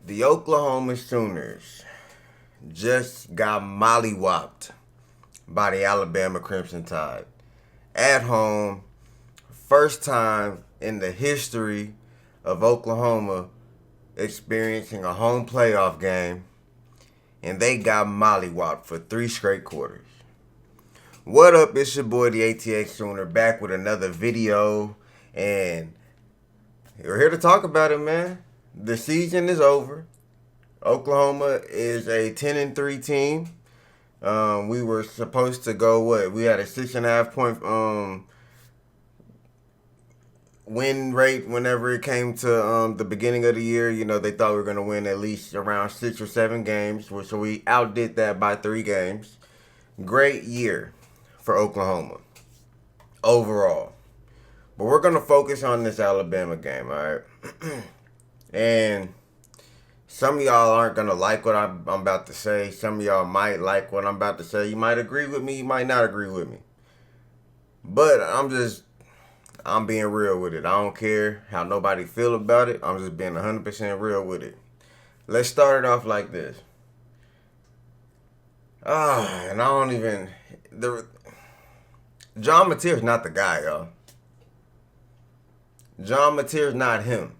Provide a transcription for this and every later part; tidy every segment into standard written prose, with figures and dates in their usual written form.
The Oklahoma Sooners just got mollywopped by the Alabama Crimson Tide. At home, first time in the history of Oklahoma experiencing a home playoff game, and they got mollywopped for 3 straight quarters. What up? It's your boy, the ATX Sooner, back with another video, and we're here to talk about it, man. The season is over. Oklahoma is a 10-3 team. We were supposed to go We had a 6.5 point win rate whenever it came to the beginning of the year. You know, they thought we were gonna win at least around 6 or 7 games, so we outdid that by 3 games. Great year for Oklahoma overall. But we're gonna focus on this Alabama game, all right? And some of y'all aren't going to like what I'm about to say. Some of y'all might like what I'm about to say. You might agree with me. You might not agree with me. But I'm being real with it. I don't care how nobody feel about it. I'm just being 100% real with it. Let's start it off like this. And I don't even... John Mateer's not the guy, y'all. John Mateer's not him.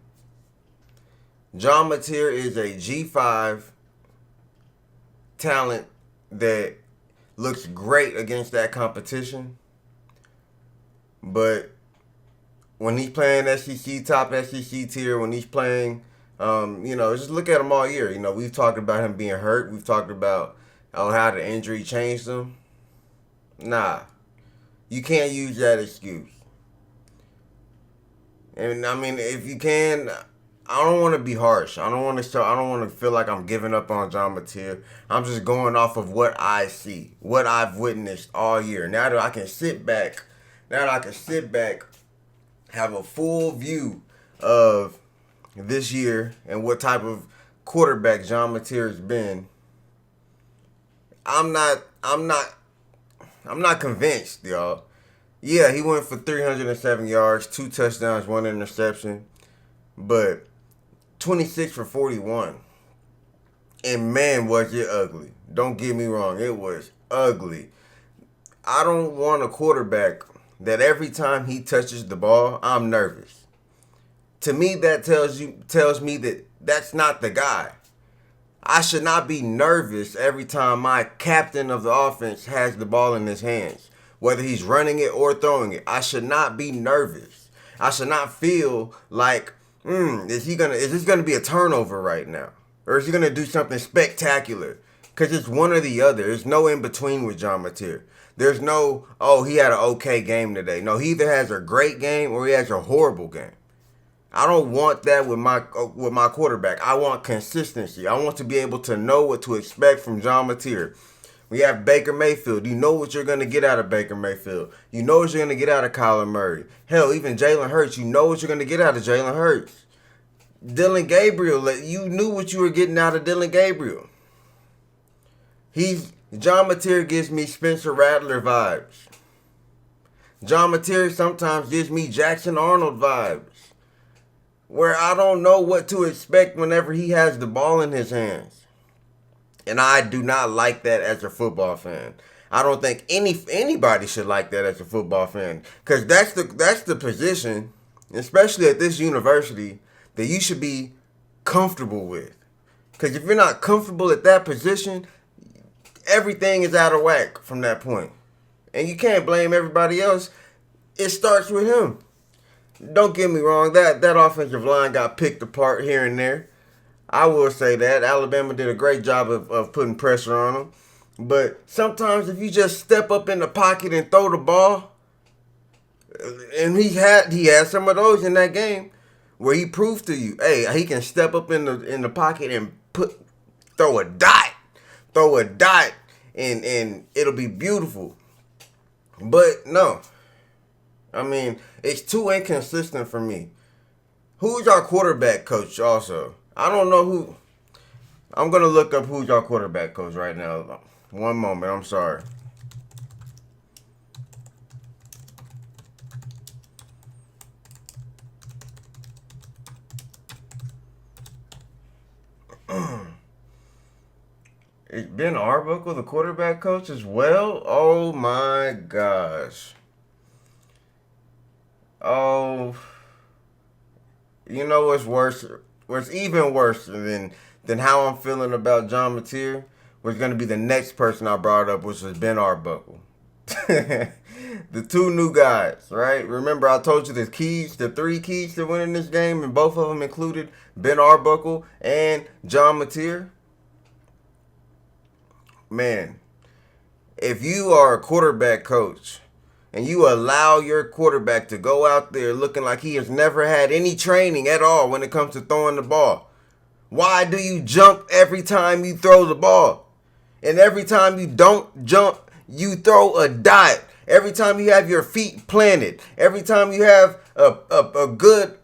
John Mateer is a G5 talent that looks great against that competition. But when he's playing SEC, top SEC tier, when he's playing, just look at him all year. You know, we've talked about him being hurt. We've talked about how the injury changed him. Nah, you can't use that excuse. And I mean, if you can... I don't want to be harsh. I don't want to feel like I'm giving up on John Mateer. I'm just going off of what I see, what I've witnessed all year. Now that I can sit back, have a full view of this year and what type of quarterback John Mateer has been, I'm not convinced, y'all. Yeah, he went for 307 yards, 2 touchdowns, 1 interception, but 26 for 41. And man, was it ugly. Don't get me wrong, it was ugly. I don't want a quarterback that every time he touches the ball, I'm nervous. To me, that tells me that that's not the guy. I should not be nervous every time my captain of the offense has the ball in his hands, whether he's running it or throwing it. I should not be nervous. I should not feel like, is this gonna be a turnover right now? Or is he gonna do something spectacular? Because it's one or the other. There's no in between with John Mateer. There's no, he had an okay game today. No, he either has a great game or he has a horrible game. I don't want that with my quarterback. I want consistency. I want to be able to know what to expect from John Mateer. We have Baker Mayfield. You know what you're going to get out of Baker Mayfield. You know what you're going to get out of Kyler Murray. Hell, even Jalen Hurts, you know what you're going to get out of Jalen Hurts. Dylan Gabriel, you knew what you were getting out of Dylan Gabriel. John Mateer gives me Spencer Rattler vibes. John Mateer sometimes gives me Jackson Arnold vibes, where I don't know what to expect whenever he has the ball in his hands. And I do not like that as a football fan. I don't think anybody should like that as a football fan. Because that's the position, especially at this university, that you should be comfortable with. Because if you're not comfortable at that position, everything is out of whack from that point. And you can't blame everybody else. It starts with him. Don't get me wrong, that offensive line got picked apart here and there. I will say that. Alabama did a great job of putting pressure on them. But sometimes if you just step up in the pocket and throw the ball, and he had some of those in that game where he proved to you, hey, he can step up in the pocket and throw a dot, and it'll be beautiful. But no. I mean, it's too inconsistent for me. Who's our quarterback coach also? I don't know who. I'm going to look up who's our quarterback coach right now. One moment, I'm sorry. Is Ben Arbuckle the quarterback coach as well? Oh my gosh. Oh, you know what's worse? What's even worse than how I'm feeling about John Mateer was going to be the next person I brought up, which was Ben Arbuckle. The two new guys, right? Remember, I told you the three keys to winning this game, and both of them included Ben Arbuckle and John Mateer. Man, if you are a quarterback coach and you allow your quarterback to go out there looking like he has never had any training at all when it comes to throwing the ball, why do you jump every time you throw the ball? And every time you don't jump, you throw a dot. Every time you have your feet planted, every time you have a good,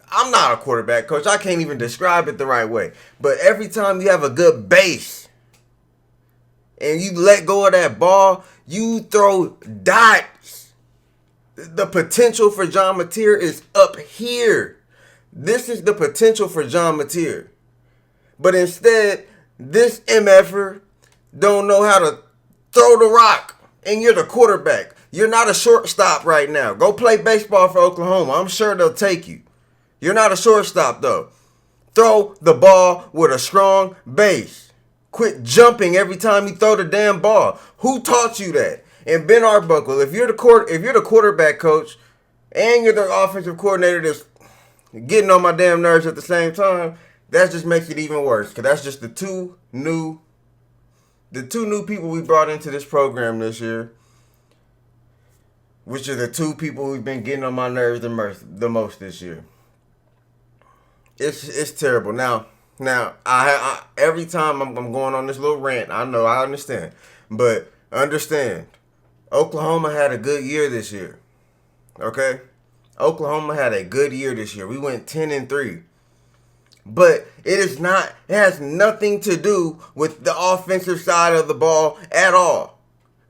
I'm not a quarterback coach, I can't even describe it the right way, but every time you have a good base and you let go of that ball, you throw dots. The potential for John Mateer is up here. This is the potential for John Mateer. But instead, this MFer don't know how to throw the rock. And you're the quarterback. You're not a shortstop right now. Go play baseball for Oklahoma. I'm sure they'll take you. You're not a shortstop, though. Throw the ball with a strong base. Quit jumping every time you throw the damn ball. Who taught you that? And Ben Arbuckle, if you're the quarterback coach and you're the offensive coordinator that's getting on my damn nerves at the same time, that just makes it even worse. Because that's just the two new people we brought into this program this year, which are the two people who've been getting on my nerves the most this year. It's terrible. Now I every time I'm going on this little rant, I understand, but understand, Oklahoma had a good year this year. Okay, Oklahoma had a good year this year. We went 10-3. But it has nothing to do with the offensive side of the ball at all.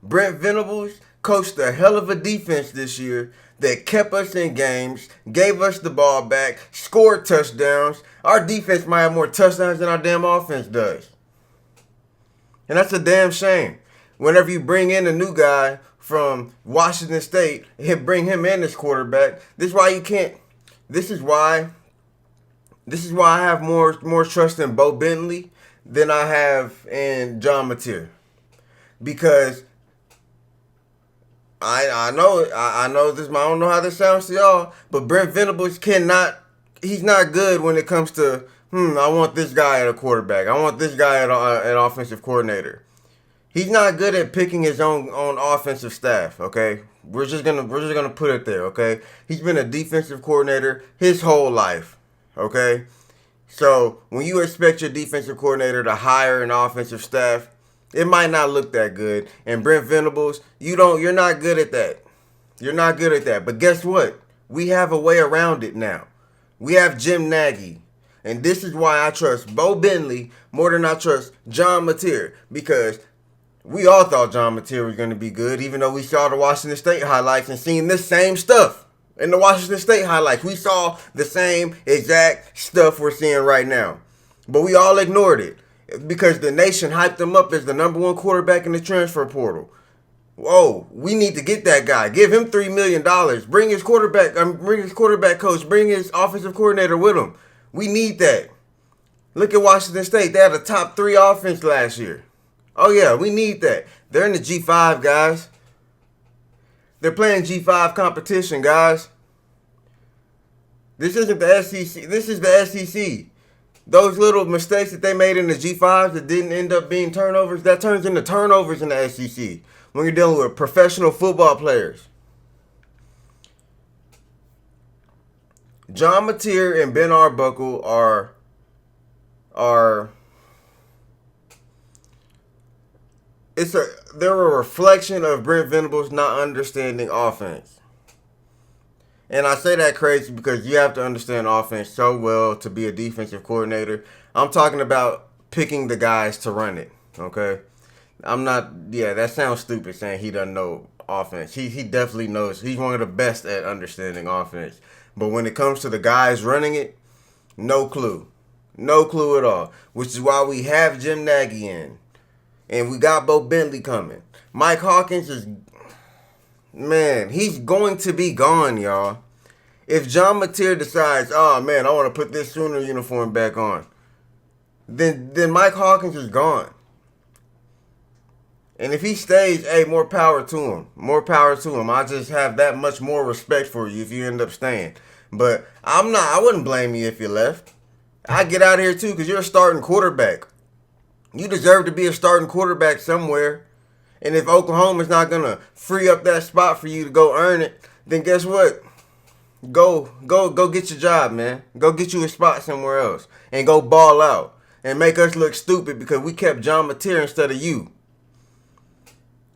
Brent Venables coached a hell of a defense this year that kept us in games, gave us the ball back, scored touchdowns. Our defense might have more touchdowns than our damn offense does. And that's a damn shame. Whenever you bring in a new guy from Washington State, bring him in as quarterback, this is why I have more trust in Bo Bentley than I have in John Mateer. Because I know this, I don't know how this sounds to y'all, but Brent Venables he's not good when it comes to, I want this guy at a quarterback. I want this guy at an offensive coordinator. He's not good at picking his own offensive staff, okay? We're just gonna put it there, okay? He's been a defensive coordinator his whole life. Okay, so when you expect your defensive coordinator to hire an offensive staff, it might not look that good. And Brent Venables, you're not good at that. You're not good at that. But guess what? We have a way around it now. We have Jim Nagy. And this is why I trust Bo Bentley more than I trust John Mateer. Because we all thought John Mateer was going to be good, even though we saw the Washington State highlights and seen this same stuff. In the Washington State highlights, we saw the same exact stuff we're seeing right now. But we all ignored it because the nation hyped him up as the number one quarterback in the transfer portal. Whoa, we need to get that guy. Give him $3 million. Bring his quarterback coach. Bring his offensive coordinator with him. We need that. Look at Washington State. They had a top 3 offense last year. Oh, yeah, we need that. They're in the G5, guys. They're playing G5 competition, guys. This isn't the SEC. This is the SEC. Those little mistakes that they made in the G5s that didn't end up being turnovers, that turns into turnovers in the SEC when you're dealing with professional football players. John Mateer and Ben Arbuckle are they're a reflection of Brent Venables not understanding offense. And I say that crazy because you have to understand offense so well to be a defensive coordinator. I'm talking about picking the guys to run it, okay? That sounds stupid saying he doesn't know offense. He definitely knows. He's one of the best at understanding offense. But when it comes to the guys running it, no clue. No clue at all. Which is why we have Jim Nagy in. And we got Bo Bentley coming. Mike Hawkins is... Man, he's going to be gone, y'all. If John Mateer decides, oh man, I want to put this Sooner uniform back on, then Mike Hawkins is gone. And if he stays, hey, more power to him. More power to him. I just have that much more respect for you if you end up staying. But I wouldn't blame you if you left. I'd get out of here too because you're a starting quarterback. You deserve to be a starting quarterback somewhere. And if Oklahoma's not going to free up that spot for you to go earn it, then guess what? Go get your job, man. Go get you a spot somewhere else. And go ball out. And make us look stupid because we kept John Mateer instead of you.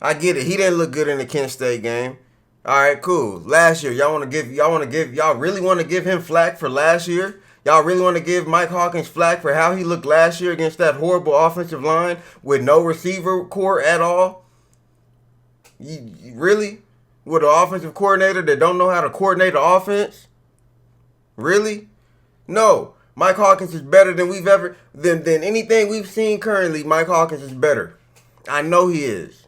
I get it. He didn't look good in the Kent State game. All right, cool. Last year, y'all really want to give him flack for last year? Y'all really want to give Mike Hawkins flack for how he looked last year against that horrible offensive line with no receiver core at all? Really? With an offensive coordinator that don't know how to coordinate an offense? Really? No. Mike Hawkins is better than than anything we've seen currently. Mike Hawkins is better. I know he is.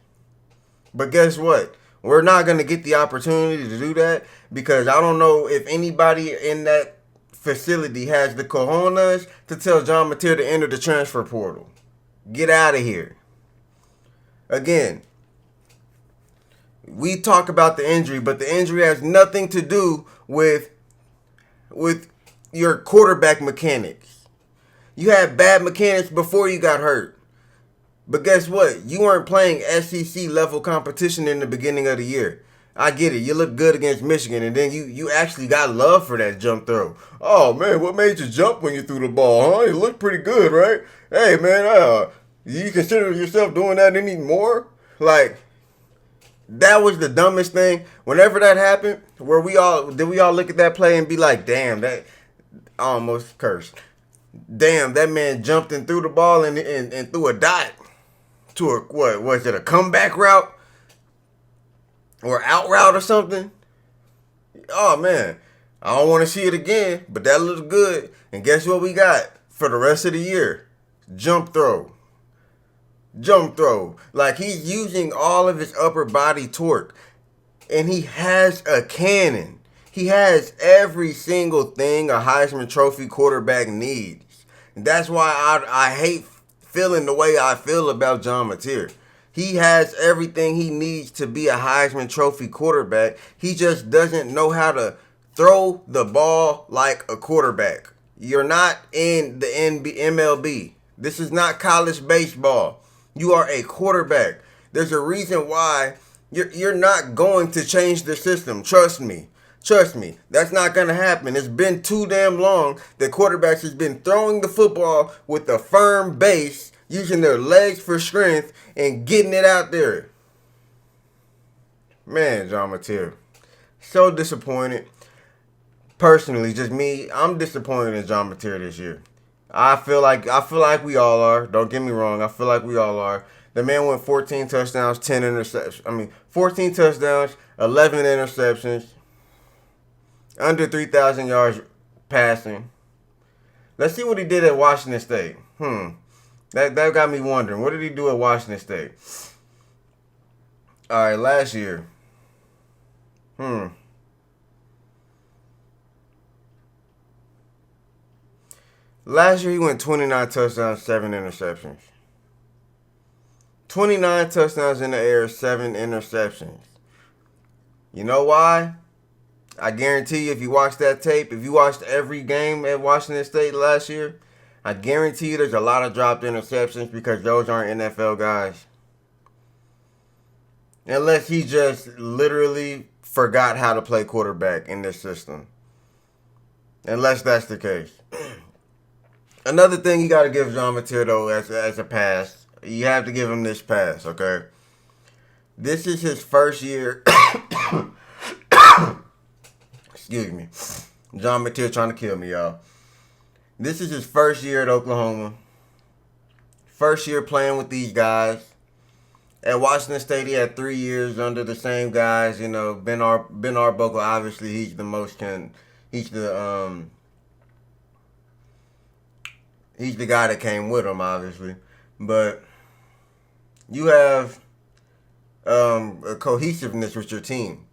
But guess what? We're not going to get the opportunity to do that because I don't know if anybody in that facility has the cojones to tell John Mateer to enter the transfer portal. Get out of here. Again, we talk about the injury, but the injury has nothing to do with your quarterback mechanics. You had bad mechanics before you got hurt. But guess what? You weren't playing SEC level competition in the beginning of the year. I get it. You look good against Michigan, and then you actually got love for that jump throw. Oh, man, what made you jump when you threw the ball, huh? You looked pretty good, right? Hey, man, you consider yourself doing that anymore? Like, that was the dumbest thing. Whenever that happened, we all look at that play and be like, damn, that I almost cursed. Damn, that man jumped and threw the ball and threw a dot to a, what was it, a comeback route? Or out route or something? Oh, man. I don't want to see it again, but that looks good. And guess what we got for the rest of the year? Jump throw. Jump throw. Like, he's using all of his upper body torque. And he has a cannon. He has every single thing a Heisman Trophy quarterback needs. And that's why I hate feeling the way I feel about John Mateer. He has everything he needs to be a Heisman Trophy quarterback. He just doesn't know how to throw the ball like a quarterback. You're not in the MLB. This is not college baseball. You are a quarterback. There's a reason why you're not going to change the system. Trust me. Trust me. That's not going to happen. It's been too damn long that quarterbacks has been throwing the football with a firm base, using their legs for strength, and getting it out there. Man, John Mateer. So disappointed. Personally, just me, I'm disappointed in John Mateer this year. I feel like we all are. Don't get me wrong. I feel like we all are. The man went 14 touchdowns, 10 interceptions. 14 touchdowns, 11 interceptions, under 3,000 yards passing. Let's see what he did at Washington State. That got me wondering. What did he do at Washington State? All right, last year. Last year he went 29 touchdowns, 7 interceptions. 29 touchdowns in the air, 7 interceptions. You know why? I guarantee you if you watch that tape, if you watched every game at Washington State last year, I guarantee you there's a lot of dropped interceptions because those aren't NFL guys. Unless he just literally forgot how to play quarterback in this system. Unless that's the case. Another thing you got to give John Mateer, though, as a pass. You have to give him this pass, okay? This is his first year. Excuse me. John Mateer trying to kill me, y'all. This is his first year at Oklahoma. First year playing with these guys. At Washington State, he had 3 years under the same guys. You know, Ben Arbuckle, obviously, he's the He's the guy that came with him, obviously. But you have a cohesiveness with your team.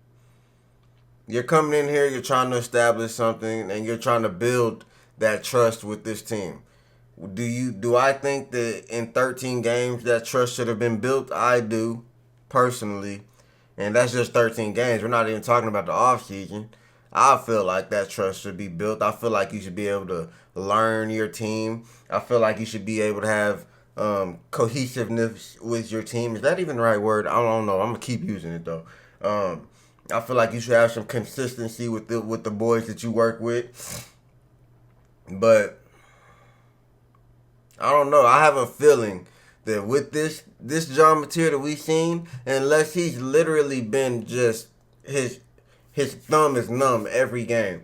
You're coming in here, you're trying to establish something, and you're trying to build that trust with this team. Do I think that in 13 games that trust should have been built? I do, personally. And that's just 13 games. We're not even talking about the offseason. I feel like that trust should be built. I feel like you should be able to learn your team. I feel like you should be able to have cohesiveness with your team. Is that even the right word? I don't know. I'm gonna keep using it though. I feel like you should have some consistency with the boys that you work with. But I don't know. I have a feeling that with this John Mateer that we've seen, unless he's literally been just his thumb is numb every game.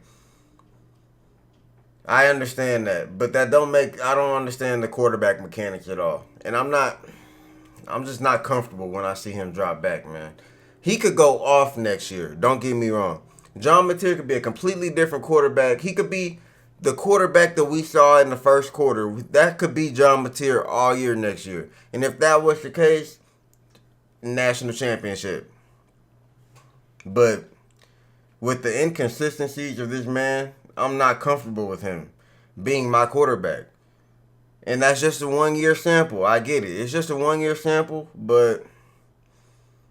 I understand that, but I don't understand the quarterback mechanics at all. And I'm just not comfortable when I see him drop back, man. He could go off next year. Don't get me wrong. John Mateer could be a completely different quarterback. He could be the quarterback that we saw in the first quarter. That could be John Mateer all year next year. And if that was the case, national championship. But with the inconsistencies of this man, I'm not comfortable with him being my quarterback. And that's just a 1 year sample. I get it. It's just a 1 year sample, but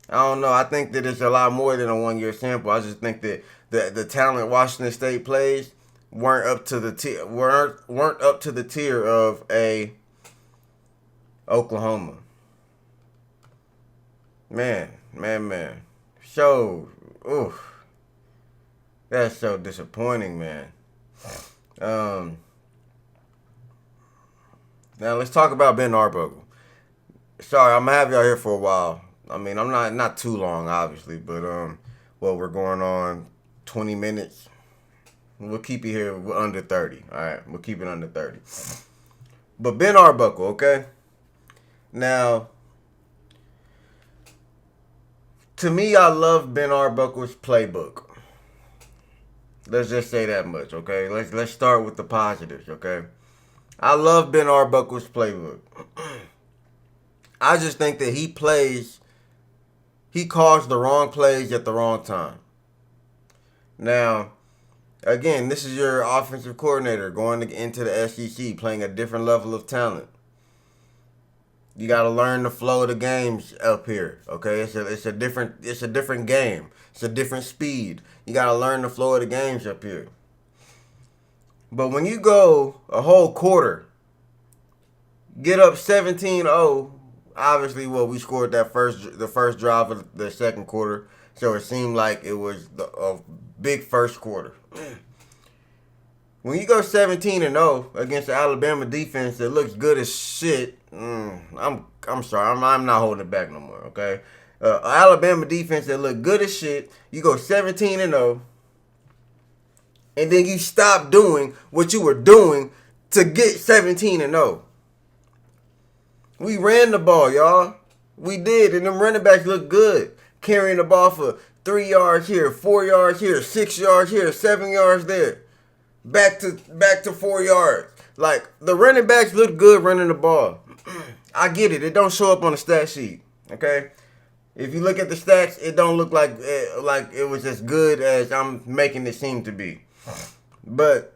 I don't know. I think that it's a lot more than a 1 year sample. I just think that the talent Washington State plays weren't up to the tier of a Oklahoma. Man. So, oof. That's so disappointing, man. Now let's talk about Ben Arbuckle. Sorry, I'm gonna have y'all here for a while. I mean, I'm not too long, obviously, but we're going on 20 minutes. We'll keep it here under 30. All right, we'll keep it under 30. But Ben Arbuckle, okay? Now, to me, I love Ben Arbuckle's playbook. Let's just say that much, okay? Let's start with the positives, okay? I love Ben Arbuckle's playbook. I just think that he calls the wrong plays at the wrong time. Now, again, this is your offensive coordinator going into the SEC, playing a different level of talent. You got to learn the flow of the games up here, okay? It's a different game. It's a different speed. You got to learn the flow of the games up here. But when you go a whole quarter, get up 17-0, obviously, we scored the first drive of the second quarter, so it seemed like it was a big first quarter. When you go 17-0 against the Alabama defense that looks good as shit, I'm sorry, I'm not holding it back no more. Okay, Alabama defense that look good as shit. You go 17-0, and then you stop doing what you were doing to get 17-0. We ran the ball, y'all. We did, and them running backs look good, carrying the ball for 3 yards here, 4 yards here, 6 yards here, 7 yards there. Back to 4 yards. Like, the running backs look good running the ball. I get it. It don't show up on the stat sheet. Okay? If you look at the stats, it don't look like it was as good as I'm making it seem to be. But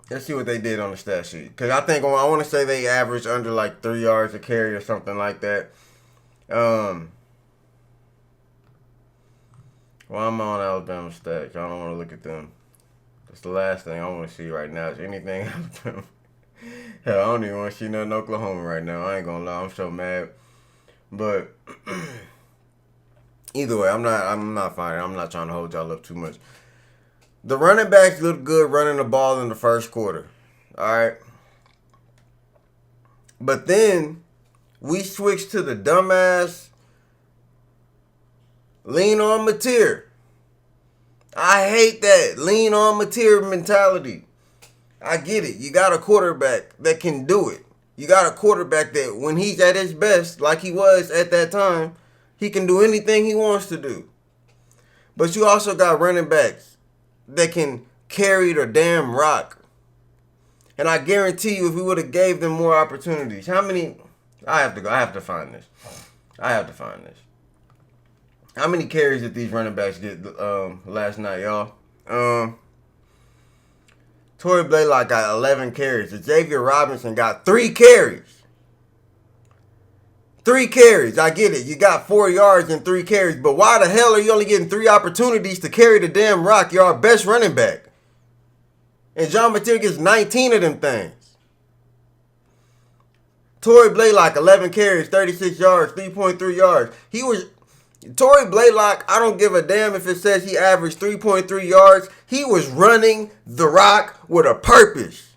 let's see what they did on the stat sheet. Because I want to say they averaged under like 3 yards a carry or something like that. Well, I'm on Alabama stats. I don't want to look at them. That's the last thing I want to see right now. Is anything Alabama? Hell, I don't even want to see nothing Oklahoma right now. I ain't gonna lie. I'm so mad. But either way, I'm not fighting. I'm not trying to hold y'all up too much. The running backs look good running the ball in the first quarter. All right. But then we switched to the dumbass lean on Mateer. I hate that lean on Mateer mentality. I get it. You got a quarterback that can do it. You got a quarterback that when he's at his best, like he was at that time, he can do anything he wants to do. But you also got running backs that can carry the damn rock. And I guarantee you, if we would have gave them more opportunities, how many? I have to go. I have to find this. How many carries did these running backs get last night, y'all? Torrey Blaylock got 11 carries. Xavier Robinson got 3 carries. 3 carries. I get it. You got 4 yards and 3 carries. But why the hell are you only getting 3 opportunities to carry the damn rock? You're our best running back. And John Mateer gets 19 of them things. Torrey Blaylock, 11 carries, 36 yards, 3.3 yards. Torrey Blaylock, I don't give a damn if it says he averaged 3.3 yards. He was running the rock with a purpose.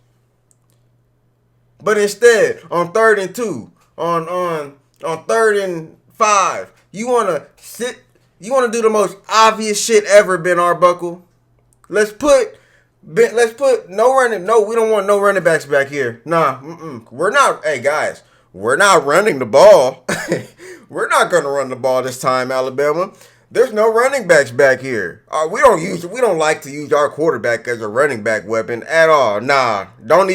But instead, on 3rd and 2, on 3rd and 5, you want to do the most obvious shit ever, Ben Arbuckle. Let's put no running. No, we don't want no running backs back here. Nah, we're not. Hey guys, we're not running the ball. We're not gonna run the ball this time, Alabama. There's no running backs back here. We don't like to use our quarterback as a running back weapon at all. Nah, don't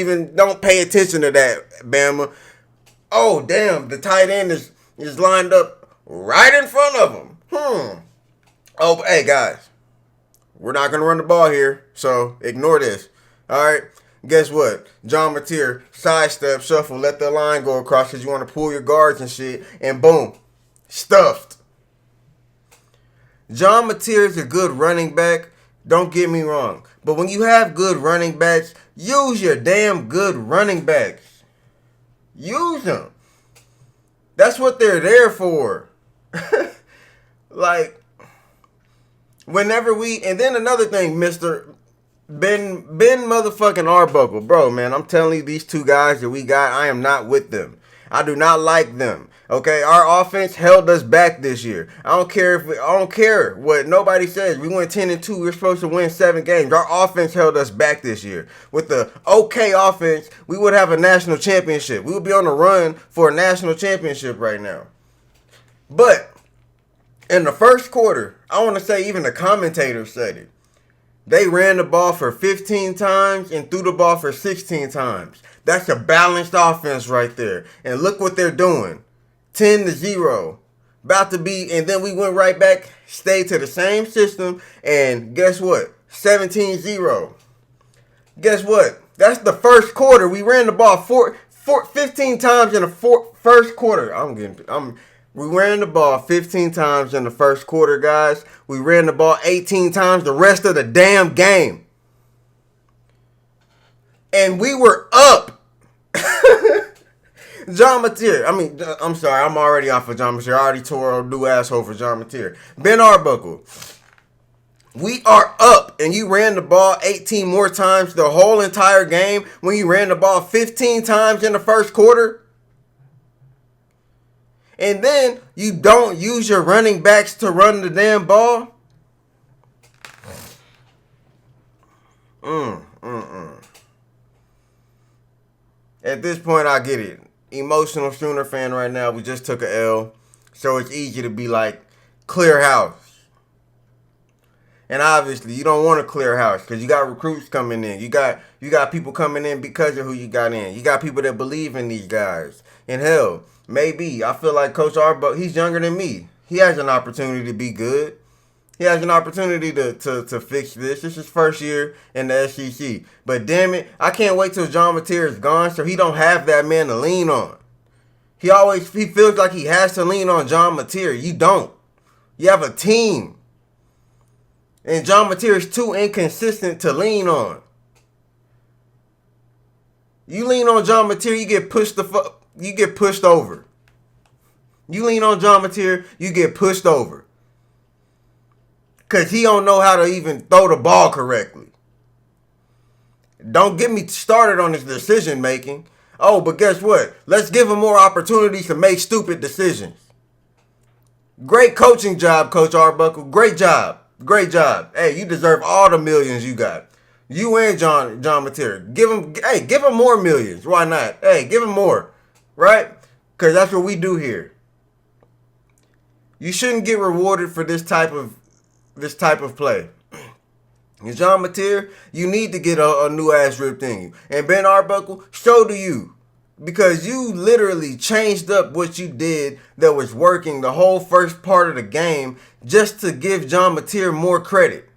pay attention to that, Bama. Oh damn, the tight end is lined up right in front of him. Oh, hey guys. We're not going to run the ball here, so ignore this. All right? Guess what? John Mateer, sidestep, shuffle, let the line go across because you want to pull your guards and shit, and boom, stuffed. John Mateer is a good running back, don't get me wrong. But when you have good running backs, use your damn good running backs. Use them. That's what they're there for. Like, and then another thing, Mr. Ben motherfucking Arbuckle. Bro, man, I'm telling you, these 2 guys that we got, I am not with them. I do not like them. Okay, our offense held us back this year. I don't care what nobody says. We went 10-2. We're supposed to win 7 games. Our offense held us back this year. With the okay offense, we would have a national championship. We would be on the run for a national championship right now. But in the first quarter, I want to say even the commentators said it. They ran the ball for 15 times and threw the ball for 16 times. That's a balanced offense right there. And look what they're doing. 10-0. About to be, and then we went right back, stayed to the same system, and guess what? 17-0. Guess what? That's the first quarter. We ran the ball 15 times in the first quarter. We ran the ball 15 times in the first quarter, guys. We ran the ball 18 times the rest of the damn game. And we were up. John Mateer. I'm sorry. I'm already off of John Mateer. I already tore a new asshole for John Mateer. Ben Arbuckle. We are up, and you ran the ball 18 more times the whole entire game when you ran the ball 15 times in the first quarter. And then you don't use your running backs to run the damn ball. At this point, I get it. Emotional Sooner fan right now. We just took a L. So it's easy to be like, clear house. And obviously, you don't want to clear house because you got recruits coming in. You got people coming in because of who you got in. You got people that believe in these guys. And hell, maybe. I feel like Coach Arbuckle, he's younger than me. He has an opportunity to be good. He has an opportunity to fix this. This is his first year in the SEC. But damn it, I can't wait till John Mateer is gone so he don't have that man to lean on. He feels like he has to lean on John Mateer. You don't. You have a team. And John Mateer is too inconsistent to lean on. You lean on John Mateer, you get pushed over. You lean on John Mateer, you get pushed over. Because he don't know how to even throw the ball correctly. Don't get me started on his decision making. Oh, but guess what? Let's give him more opportunities to make stupid decisions. Great coaching job, Coach Arbuckle. Great job. Great job. Hey, you deserve all the millions you got. You and John Mateer. Give him more millions. Why not? Hey, give him more. Right? Because that's what we do here. You shouldn't get rewarded for this type of play. And John Mateer, you need to get a new ass ripped in you. And Ben Arbuckle, so do you. Because you literally changed up what you did that was working the whole first part of the game just to give John Mateer more credit.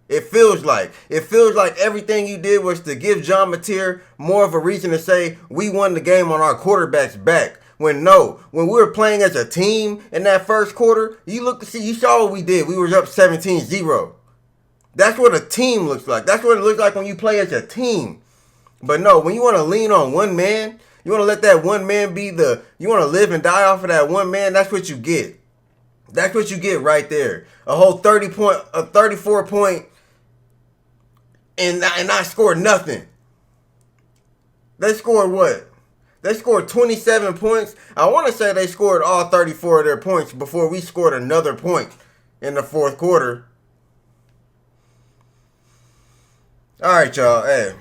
It feels like everything you did was to give John Mateer more of a reason to say we won the game on our quarterback's back. When we were playing as a team in that first quarter, you saw what we did. We were up 17-0. That's what a team looks like. That's what it looks like when you play as a team. But no, when you want to lean on one man, you want to let that one man you want to live and die off of that one man, that's what you get. That's what you get right there. A whole 34 point, and not score nothing. They scored what? They scored 27 points. I want to say they scored all 34 of their points before we scored another point in the fourth quarter. All right, y'all. Hey,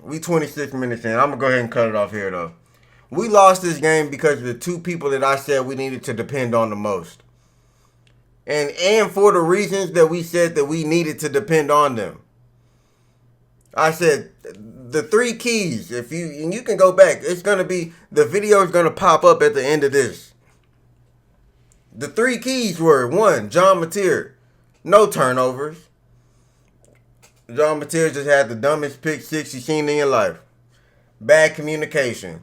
we 26 minutes in. I'm going to go ahead and cut it off here, though. We lost this game because of the two people that I said we needed to depend on the most. And for the reasons that we said that we needed to depend on them. I said the 3 keys, and you can go back, the video is going to pop up at the end of this. The 3 keys were, 1, John Mateer, no turnovers. John Mateer just had the dumbest pick six you've seen in your life. Bad communication.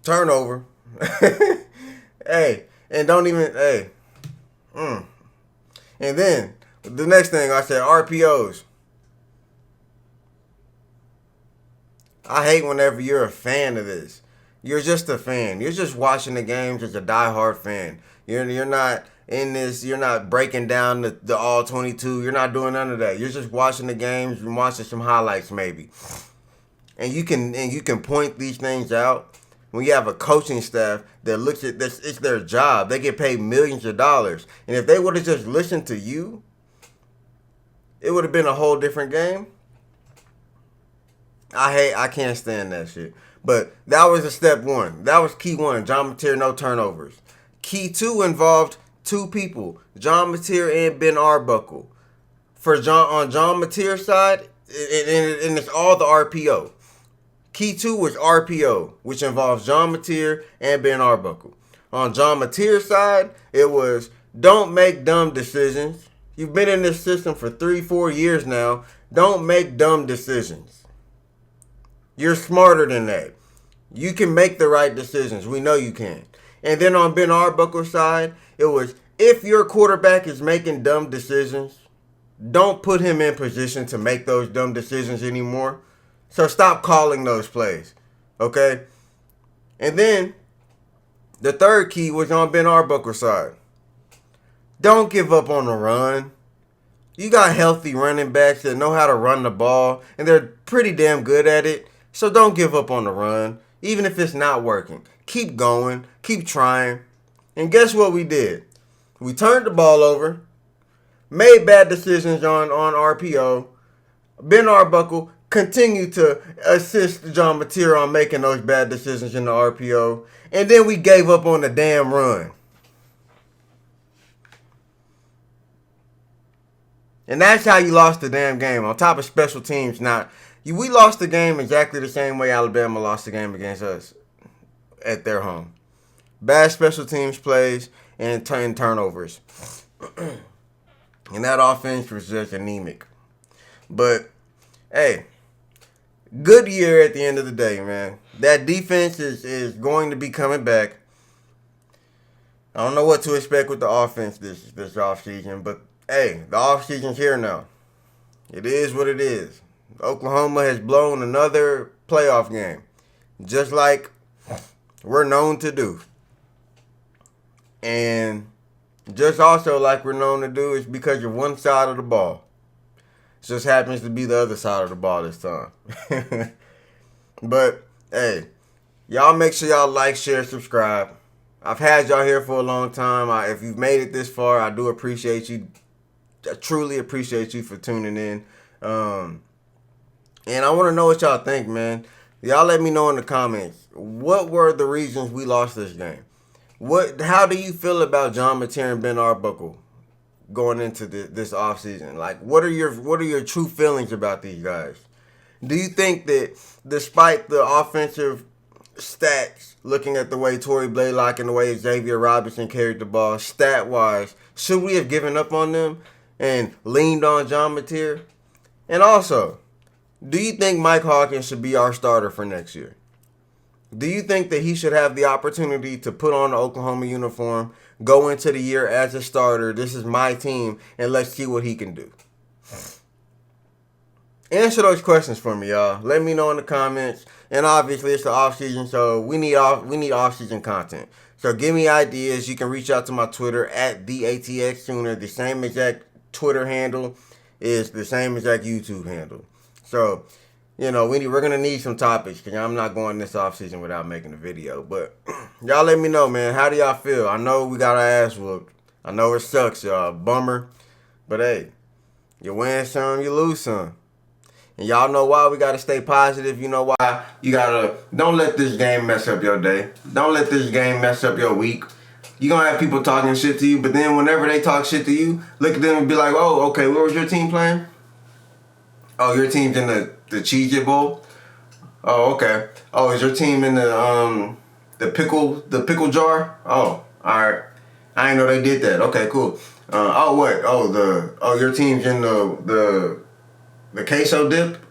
Turnover. Hey, and don't even, And then, the next thing I said, RPOs. I hate whenever you're a fan of this. You're just a fan. You're just watching the games as a diehard fan. You're not in this. You're not breaking down the all 22. You're not doing none of that. You're just watching the games and watching some highlights maybe. And you can point these things out when you have a coaching staff that looks at this. It's their job. They get paid millions of dollars. And if they would have just listened to you, it would have been a whole different game. I can't stand that shit. But that was a step 1. That was key 1. John Mateer, no turnovers. Key 2 involved 2 people, John Mateer and Ben Arbuckle. On John Mateer's side, and it's all the RPO. Key 2 was RPO, which involves John Mateer and Ben Arbuckle. On John Mateer's side, it was don't make dumb decisions. You've been in this system for 3-4 years now. Don't make dumb decisions. You're smarter than that. You can make the right decisions. We know you can. And then on Ben Arbuckle's side, it was if your quarterback is making dumb decisions, don't put him in position to make those dumb decisions anymore. So stop calling those plays. Okay? And then the third key was on Ben Arbuckle's side. Don't give up on the run. You got healthy running backs that know how to run the ball, and they're pretty damn good at it. So don't give up on the run, even if it's not working. Keep going. Keep trying. And guess what we did? We turned the ball over, made bad decisions on RPO. Ben Arbuckle continued to assist John Mateer on making those bad decisions in the RPO. And then we gave up on the damn run. And that's how you lost the damn game. On top of special teams, we lost the game exactly the same way Alabama lost the game against us at their home. Bad special teams plays and turnovers. And that offense was just anemic. But, hey, good year at the end of the day, man. That defense is going to be coming back. I don't know what to expect with the offense this offseason, but, hey, the offseason's here now. It is what it is. Oklahoma has blown another playoff game, just like we're known to do. And just also like we're known to do is because you're one side of the ball. It just happens to be the other side of the ball this time. But, hey, y'all make sure y'all like, share, subscribe. I've had y'all here for a long time. If you've made it this far, I do appreciate you. I truly appreciate you for tuning in. And I want to know what y'all think, man. Y'all let me know in the comments. What were the reasons we lost this game? How do you feel about John Mateer and Ben Arbuckle? going into this offseason? Like, what are your true feelings about these guys? Do you think that despite the offensive stats, looking at the way Torrey Blaylock and the way Xavier Robinson carried the ball, stat-wise, should we have given up on them and leaned on John Mateer? And also, do you think Mike Hawkins should be our starter for next year? Do you think that he should have the opportunity to put on the Oklahoma uniform, go into the year as a starter, this is my team, and let's see what he can do? Answer those questions for me, y'all. Let me know in the comments. And obviously, it's the offseason, so we need off-season content. So give me ideas. You can reach out to my Twitter at TheATXTuner. The same exact Twitter handle is the same exact YouTube handle. So, you know, we're going to need some topics because I'm not going this offseason without making a video. But y'all let me know, man. How do y'all feel? I know we got our ass whooped. I know it sucks, y'all. Bummer. But, hey, you win some, you lose some. And y'all know why we got to stay positive. You know why you got to, don't let this game mess up your day. Don't let this game mess up your week. You're going to have people talking shit to you, but then whenever they talk shit to you, look at them and be like, oh, okay, where was your team playing? Oh, your team's in the Cheez-It Bowl? Oh, okay. Oh, is your team in the pickle jar? Oh, all right. I didn't know they did that. Okay, cool. Oh, what? Oh, your team's in the queso dip?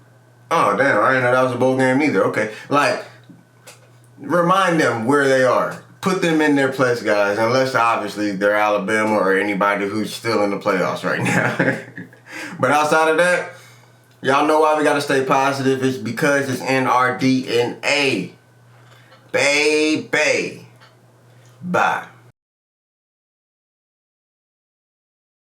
Oh, damn, I didn't know that was a bowl game either. Okay. Like, remind them where they are. Put them in their place, guys, unless obviously they're Alabama or anybody who's still in the playoffs right now. But outside of that, y'all know why we got to stay positive. It's because it's in our DNA. Baby. Bye.